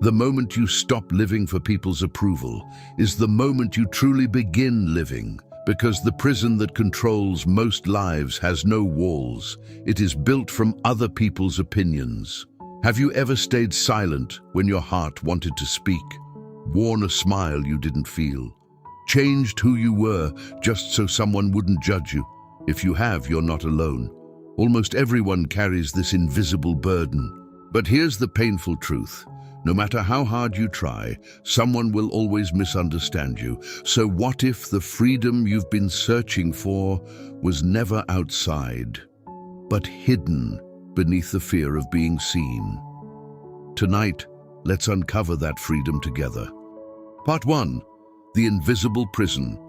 The moment you stop living for people's approval is the moment you truly begin living, because the prison that controls most lives has no walls. It is built from other people's opinions. Have you ever stayed silent when your heart wanted to speak? Worn a smile you didn't feel? Changed who you were just so someone wouldn't judge you? If you have, you're not alone. Almost everyone carries this invisible burden. But here's the painful truth. No matter how hard you try, someone will always misunderstand you. So what if the freedom you've been searching for was never outside, but hidden beneath the fear of being seen? Tonight, let's uncover that freedom together. Part 1. The invisible prison.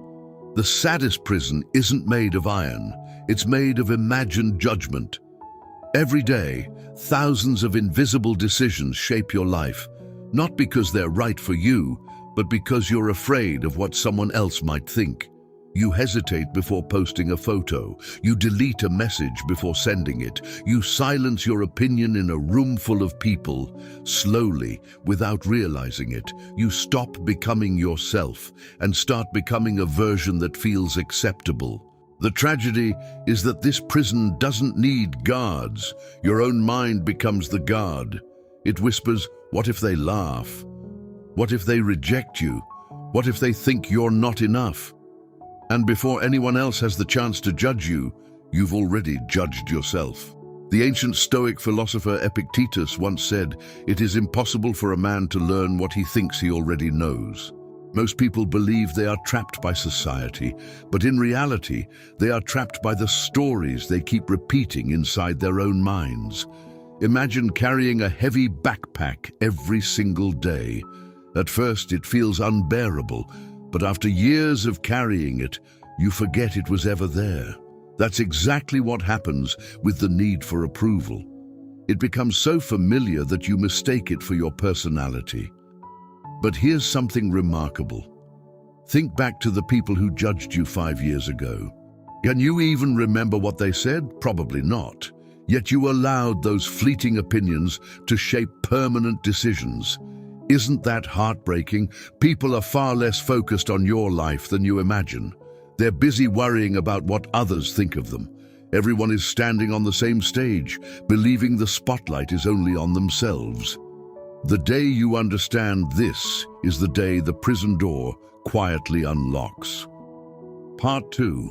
The saddest prison isn't made of iron. It's made of imagined judgment. Every day, thousands of invisible decisions shape your life, not because they're right for you, but because you're afraid of what someone else might think. You hesitate before posting a photo. You delete a message before sending it. You silence your opinion in a room full of people. Slowly, without realizing it, you stop becoming yourself and start becoming a version that feels acceptable. The tragedy is that this prison doesn't need guards. Your own mind becomes the guard. It whispers, what if they laugh? What if they reject you? What if they think you're not enough? And before anyone else has the chance to judge you, you've already judged yourself. The ancient Stoic philosopher Epictetus once said, "It is impossible for a man to learn what he thinks he already knows." Most people believe they are trapped by society, but in reality, they are trapped by the stories they keep repeating inside their own minds. Imagine carrying a heavy backpack every single day. At first, it feels unbearable, but after years of carrying it, you forget it was ever there. That's exactly what happens with the need for approval. It becomes so familiar that you mistake it for your personality. But here's something remarkable. Think back to the people who judged you 5 years ago. Can you even remember what they said? Probably not. Yet you allowed those fleeting opinions to shape permanent decisions. Isn't that heartbreaking? People are far less focused on your life than you imagine. They're busy worrying about what others think of them. Everyone is standing on the same stage, believing the spotlight is only on themselves. The day you understand this is the day the prison door quietly unlocks. Part 2.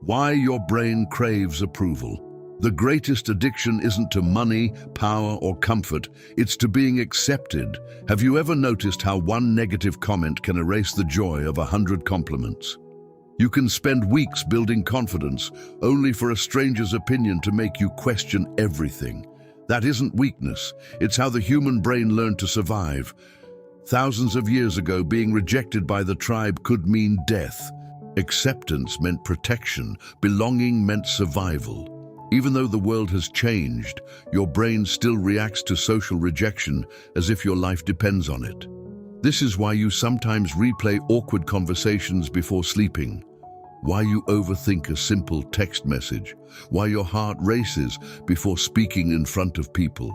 Why your brain craves approval. The greatest addiction isn't to money, power, or comfort. It's to being accepted. Have you ever noticed how one negative comment can erase the joy of 100 compliments? You can spend weeks building confidence, only for a stranger's opinion to make you question everything. That isn't weakness. It's how the human brain learned to survive. Thousands of years ago, being rejected by the tribe could mean death. Acceptance meant protection. Belonging meant survival. Even though the world has changed, your brain still reacts to social rejection as if your life depends on it. This is why you sometimes replay awkward conversations before sleeping. Why you overthink a simple text message. Why your heart races before speaking in front of people.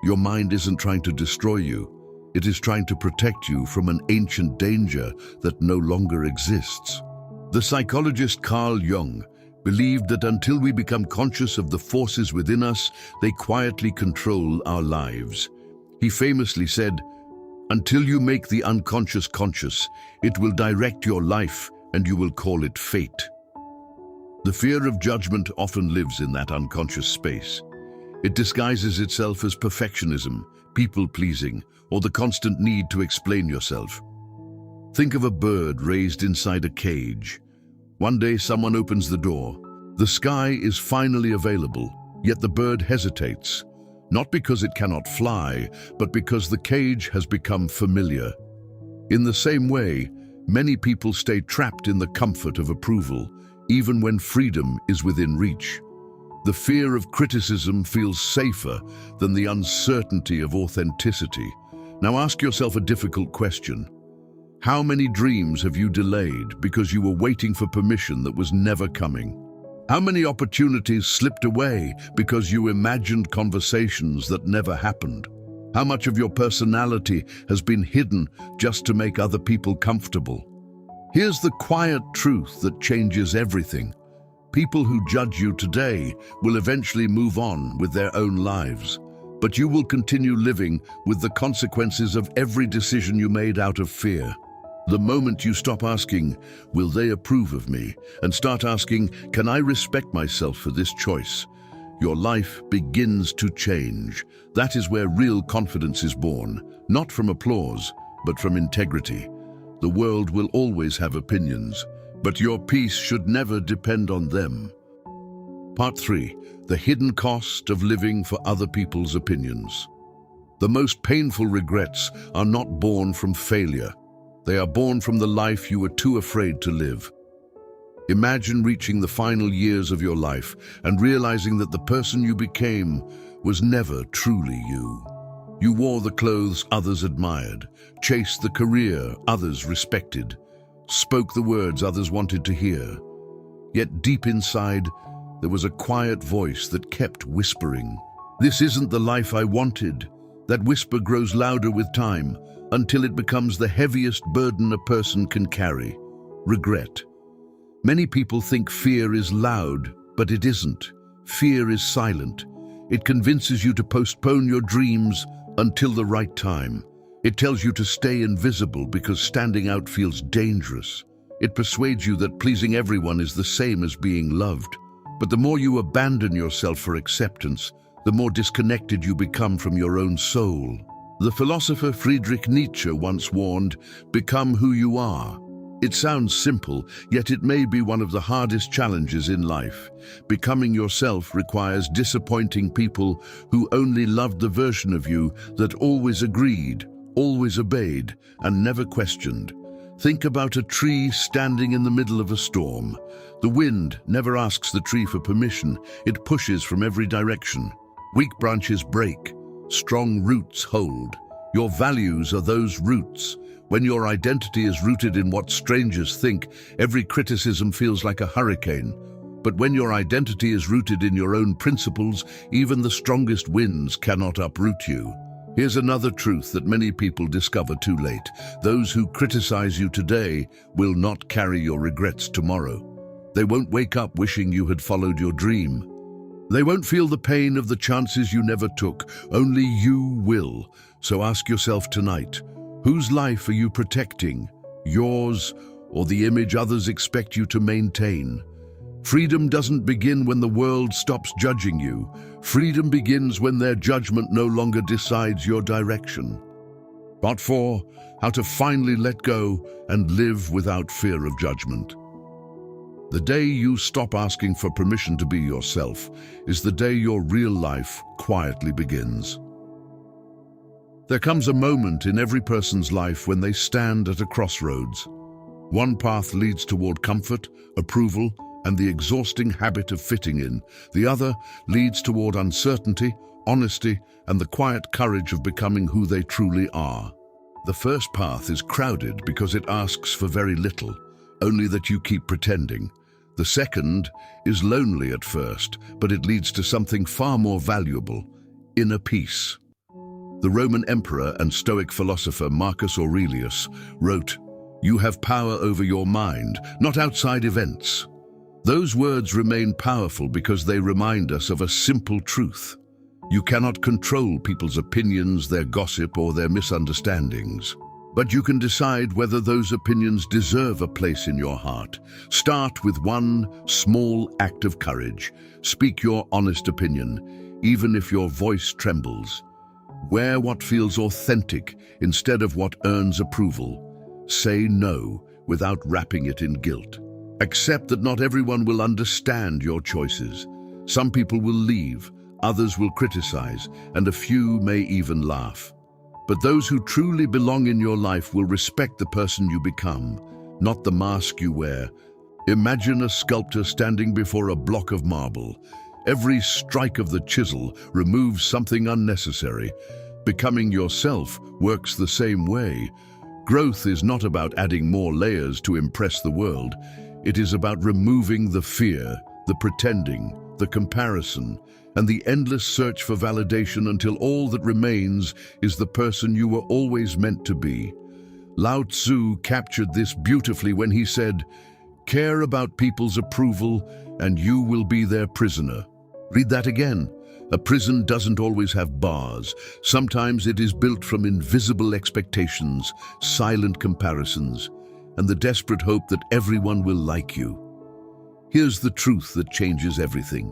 Your mind isn't trying to destroy you. It is trying to protect you from an ancient danger that no longer exists. The psychologist Carl Jung believed that until we become conscious of the forces within us, they quietly control our lives. He famously said, "Until you make the unconscious conscious, it will direct your life and you will call it fate." The fear of judgment often lives in that unconscious space. It disguises itself as perfectionism, people-pleasing, or the constant need to explain yourself. Think of a bird raised inside a cage. One day someone opens the door. The sky is finally available, yet the bird hesitates, not because it cannot fly, but because the cage has become familiar. In the same way, many people stay trapped in the comfort of approval, even when freedom is within reach. The fear of criticism feels safer than the uncertainty of authenticity. Now ask yourself a difficult question. How many dreams have you delayed because you were waiting for permission that was never coming? How many opportunities slipped away because you imagined conversations that never happened? How much of your personality has been hidden just to make other people comfortable? Here's the quiet truth that changes everything. People who judge you today will eventually move on with their own lives, but you will continue living with the consequences of every decision you made out of fear. The moment you stop asking, "Will they approve of me?" and start asking, "Can I respect myself for this choice?" your life begins to change. That is where real confidence is born, not from applause, but from integrity. The world will always have opinions, but your peace should never depend on them. Part 3. The hidden cost of living for other people's opinions. The most painful regrets are not born from failure. They are born from the life you were too afraid to live. Imagine reaching the final years of your life and realizing that the person you became was never truly you. You wore the clothes others admired, chased the career others respected, spoke the words others wanted to hear. Yet deep inside, there was a quiet voice that kept whispering, "This isn't the life I wanted." That whisper grows louder with time until it becomes the heaviest burden a person can carry: regret. Many people think fear is loud, but it isn't. Fear is silent. It convinces you to postpone your dreams until the right time. It tells you to stay invisible because standing out feels dangerous. It persuades you that pleasing everyone is the same as being loved. But the more you abandon yourself for acceptance, the more disconnected you become from your own soul. The philosopher Friedrich Nietzsche once warned, "Become who you are." It sounds simple, yet it may be one of the hardest challenges in life. Becoming yourself requires disappointing people who only loved the version of you that always agreed, always obeyed, and never questioned. Think about a tree standing in the middle of a storm. The wind never asks the tree for permission. It pushes from every direction. Weak branches break. Strong roots hold. Your values are those roots. When your identity is rooted in what strangers think, every criticism feels like a hurricane. But when your identity is rooted in your own principles, even the strongest winds cannot uproot you. Here's another truth that many people discover too late. Those who criticize you today will not carry your regrets tomorrow. They won't wake up wishing you had followed your dream. They won't feel the pain of the chances you never took. Only you will. So ask yourself tonight, whose life are you protecting? Yours, or the image others expect you to maintain? Freedom doesn't begin when the world stops judging you. Freedom begins when their judgment no longer decides your direction. Part 4. How to finally let go and live without fear of judgment. The day you stop asking for permission to be yourself is the day your real life quietly begins. There comes a moment in every person's life when they stand at a crossroads. One path leads toward comfort, approval, and the exhausting habit of fitting in. The other leads toward uncertainty, honesty, and the quiet courage of becoming who they truly are. The first path is crowded because it asks for very little, only that you keep pretending. The second is lonely at first, but it leads to something far more valuable: inner peace. The Roman emperor and Stoic philosopher Marcus Aurelius wrote, "You have power over your mind, not outside events." Those words remain powerful because they remind us of a simple truth. You cannot control people's opinions, their gossip, or their misunderstandings. But you can decide whether those opinions deserve a place in your heart. Start with one small act of courage. Speak your honest opinion, even if your voice trembles. Wear what feels authentic instead of what earns approval. Say no without wrapping it in guilt. Accept that not everyone will understand your choices. Some people will leave, others will criticize, and a few may even laugh. But those who truly belong in your life will respect the person you become, not the mask you wear. Imagine a sculptor standing before a block of marble. Every strike of the chisel removes something unnecessary. Becoming yourself works the same way. Growth is not about adding more layers to impress the world. It is about removing the fear, the pretending, the comparison, and the endless search for validation until all that remains is the person you were always meant to be. Lao Tzu captured this beautifully when he said, "Care about people's approval and you will be their prisoner." Read that again. A prison doesn't always have bars. Sometimes it is built from invisible expectations, silent comparisons, and the desperate hope that everyone will like you. Here's the truth that changes everything.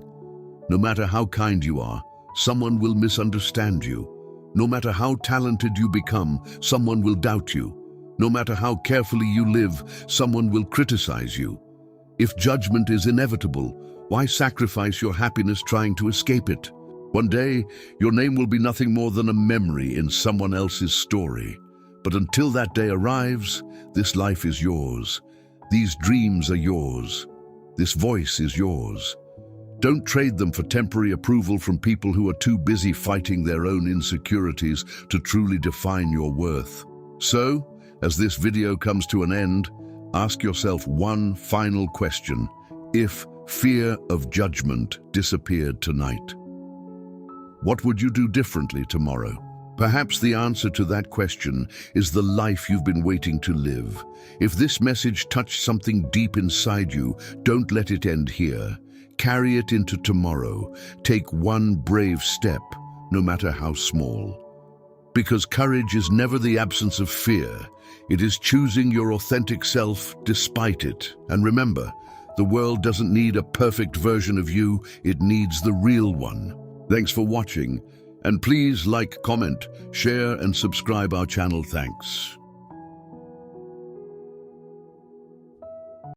No matter how kind you are, someone will misunderstand you. No matter how talented you become, someone will doubt you. No matter how carefully you live, someone will criticize you. If judgment is inevitable, why sacrifice your happiness trying to escape it? One day, your name will be nothing more than a memory in someone else's story. But until that day arrives, this life is yours. These dreams are yours. This voice is yours. Don't trade them for temporary approval from people who are too busy fighting their own insecurities to truly define your worth. So, as this video comes to an end, ask yourself one final question. If fear of judgment disappeared tonight, what would you do differently tomorrow? Perhaps the answer to that question is the life you've been waiting to live. If this message touched something deep inside you, don't let it end here. Carry it into tomorrow. Take one brave step, no matter how small. Because courage is never the absence of fear. It is choosing your authentic self despite it. And remember, the world doesn't need a perfect version of you, it needs the real one. Thanks for watching, and please like, comment, share, and subscribe our channel. Thanks.